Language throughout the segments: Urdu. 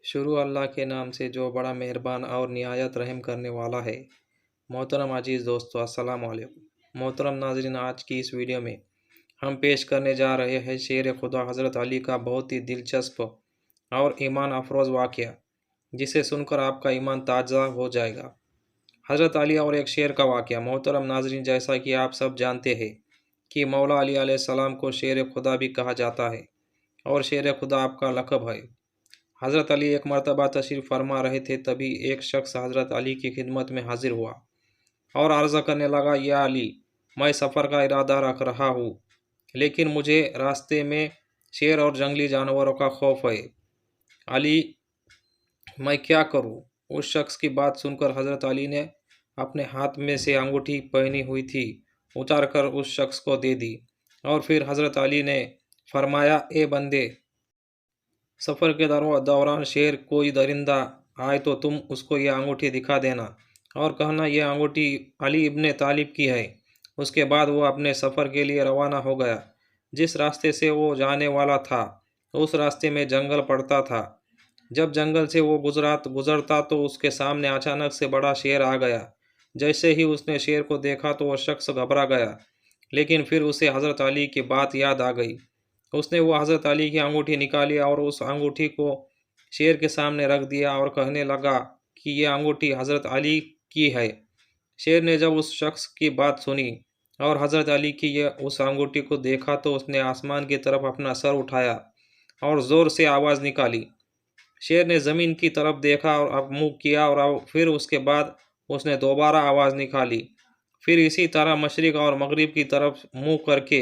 شروع اللہ کے نام سے جو بڑا مہربان اور نہایت رحم کرنے والا ہے۔ محترم عزیز دوستو، السلام علیکم۔ محترم ناظرین، آج کی اس ویڈیو میں ہم پیش کرنے جا رہے ہیں شیر خدا حضرت علی کا بہت ہی دلچسپ اور ایمان افروز واقعہ، جسے سن کر آپ کا ایمان تازہ ہو جائے گا۔ حضرت علی اور ایک شیر کا واقعہ۔ محترم ناظرین، جیسا کہ آپ سب جانتے ہیں کہ مولا علی علیہ السلام کو شیر خدا بھی کہا جاتا ہے اور شیر خدا آپ کا لقب ہے۔ حضرت علی ایک مرتبہ تشریف فرما رہے تھے، تبھی ایک شخص حضرت علی کی خدمت میں حاضر ہوا اور عرض کرنے لگا، یا علی، میں سفر کا ارادہ رکھ رہا ہوں، لیکن مجھے راستے میں شیر اور جنگلی جانوروں کا خوف ہے۔ علی، میں کیا کروں؟ اس شخص کی بات سن کر حضرت علی نے اپنے ہاتھ میں سے انگوٹھی پہنی ہوئی تھی اتار کر اس شخص کو دے دی، اور پھر حضرت علی نے فرمایا، اے بندے، سفر کے دوران شیر کوئی درندہ آئے تو تم اس کو یہ انگوٹھی دکھا دینا اور کہنا یہ انگوٹھی علی ابن طالب کی ہے۔ اس کے بعد وہ اپنے سفر کے لیے روانہ ہو گیا۔ جس راستے سے وہ جانے والا تھا اس راستے میں جنگل پڑتا تھا۔ جب جنگل سے وہ گزرتا تو اس کے سامنے اچانک سے بڑا شیر آ گیا۔ جیسے ہی اس نے شیر کو دیکھا تو وہ شخص گھبرا گیا، لیکن پھر اسے حضرت علی کی بات یاد آ گئی۔ اس نے وہ حضرت علی کی انگوٹھی نکالی اور اس انگوٹھی کو شیر کے سامنے رکھ دیا اور کہنے لگا کہ یہ انگوٹھی حضرت علی کی ہے۔ شیر نے جب اس شخص کی بات سنی اور حضرت علی کی اس انگوٹھی کو دیکھا تو اس نے آسمان کی طرف اپنا سر اٹھایا اور زور سے آواز نکالی۔ شیر نے زمین کی طرف دیکھا اور اب منہ کیا، اور پھر اس کے بعد اس نے دوبارہ آواز نکالی۔ پھر اسی طرح مشرق اور مغرب کی طرف منہ کر کے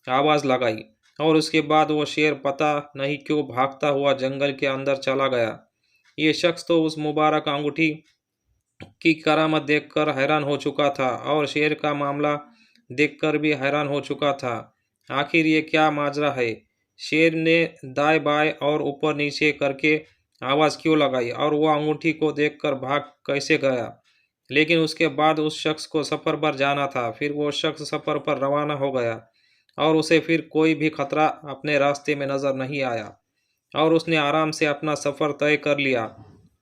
آواز لگائی، اور اس کے بعد وہ شیر پتہ نہیں کیوں بھاگتا ہوا جنگل کے اندر چلا گیا۔ یہ شخص تو اس مبارک انگوٹھی کی کرامت دیکھ کر حیران ہو چکا تھا اور شیر کا معاملہ دیکھ کر بھی حیران ہو چکا تھا۔ آخر یہ کیا ماجرا ہے؟ شیر نے دائیں بائیں اور اوپر نیچے کر کے آواز کیوں لگائی اور وہ انگوٹھی کو دیکھ کر بھاگ کیسے گیا؟ لیکن اس کے بعد اس شخص کو سفر پر جانا تھا۔ پھر وہ شخص سفر پر روانہ ہو گیا اور اسے پھر کوئی بھی خطرہ اپنے راستے میں نظر نہیں آیا، اور اس نے آرام سے اپنا سفر طے کر لیا۔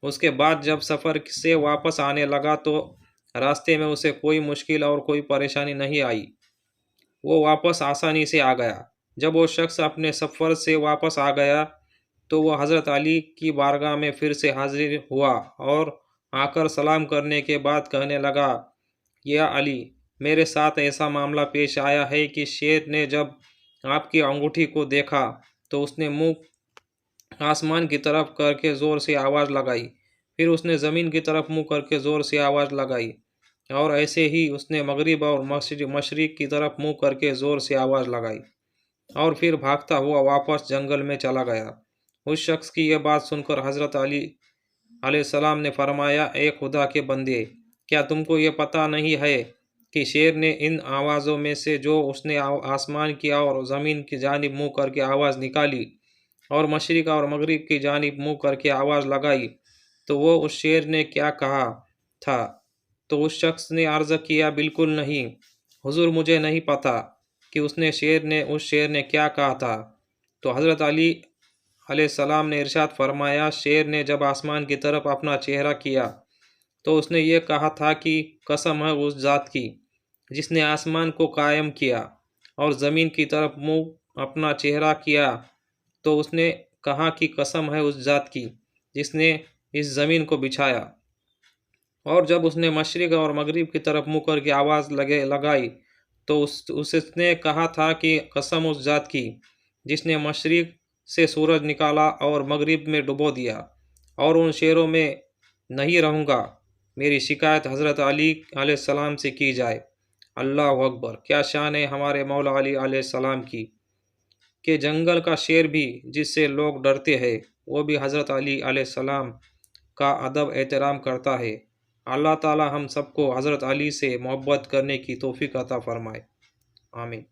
اس کے بعد جب سفر سے واپس آنے لگا تو راستے میں اسے کوئی مشکل اور کوئی پریشانی نہیں آئی۔ وہ واپس آسانی سے آ گیا۔ جب وہ شخص اپنے سفر سے واپس آ گیا تو وہ حضرت علی کی بارگاہ میں پھر سے حاضر ہوا اور آ کر سلام کرنے کے بعد کہنے لگا، یا علی، میرے ساتھ ایسا معاملہ پیش آیا ہے کہ شیر نے جب آپ کی انگوٹھی کو دیکھا تو اس نے منہ آسمان کی طرف کر کے زور سے آواز لگائی، پھر اس نے زمین کی طرف منہ کر کے زور سے آواز لگائی، اور ایسے ہی اس نے مغرب اور مشرق کی طرف منہ کر کے زور سے آواز لگائی، اور پھر بھاگتا ہوا واپس جنگل میں چلا گیا۔ اس شخص کی یہ بات سن کر حضرت علی علیہ السلام نے فرمایا، اے خدا کے بندے، کیا تم کو یہ پتہ نہیں ہے کہ شیر نے ان آوازوں میں سے جو اس نے آسمان کی اور زمین کی جانب منہ کر کے آواز نکالی اور مشرق اور مغرب کی جانب منہ کر کے آواز لگائی، تو وہ اس شیر نے کیا کہا تھا؟ تو اس شخص نے عرض کیا، بالکل نہیں حضور، مجھے نہیں پتہ کہ اس شیر نے کیا کہا تھا۔ تو حضرت علی علیہ السلام نے ارشاد فرمایا، شیر نے جب آسمان کی طرف اپنا چہرہ کیا تو اس نے یہ کہا تھا کہ قسم ہے اس ذات کی جس نے آسمان کو قائم کیا، اور زمین کی طرف منہ اپنا چہرہ کیا تو اس نے کہا کہ قسم ہے اس ذات کی جس نے اس زمین کو بچھایا، اور جب اس نے مشرق اور مغرب کی طرف منہ کر کے آواز لگائی تو اس نے کہا تھا کہ قسم اس ذات کی جس نے مشرق سے سورج نکالا اور مغرب میں ڈبو دیا، اور ان شیروں میں نہیں رہوں گا۔ میری شکایت حضرت علی علیہ السلام سے کی جائے۔ اللہ اکبر! کیا شان ہے ہمارے مولا علی علیہ السلام کی کہ جنگل کا شیر بھی جس سے لوگ ڈرتے ہیں وہ بھی حضرت علی علیہ السلام کا ادب احترام کرتا ہے۔ اللہ تعالی ہم سب کو حضرت علی سے محبت کرنے کی توفیق عطا فرمائے۔ آمین۔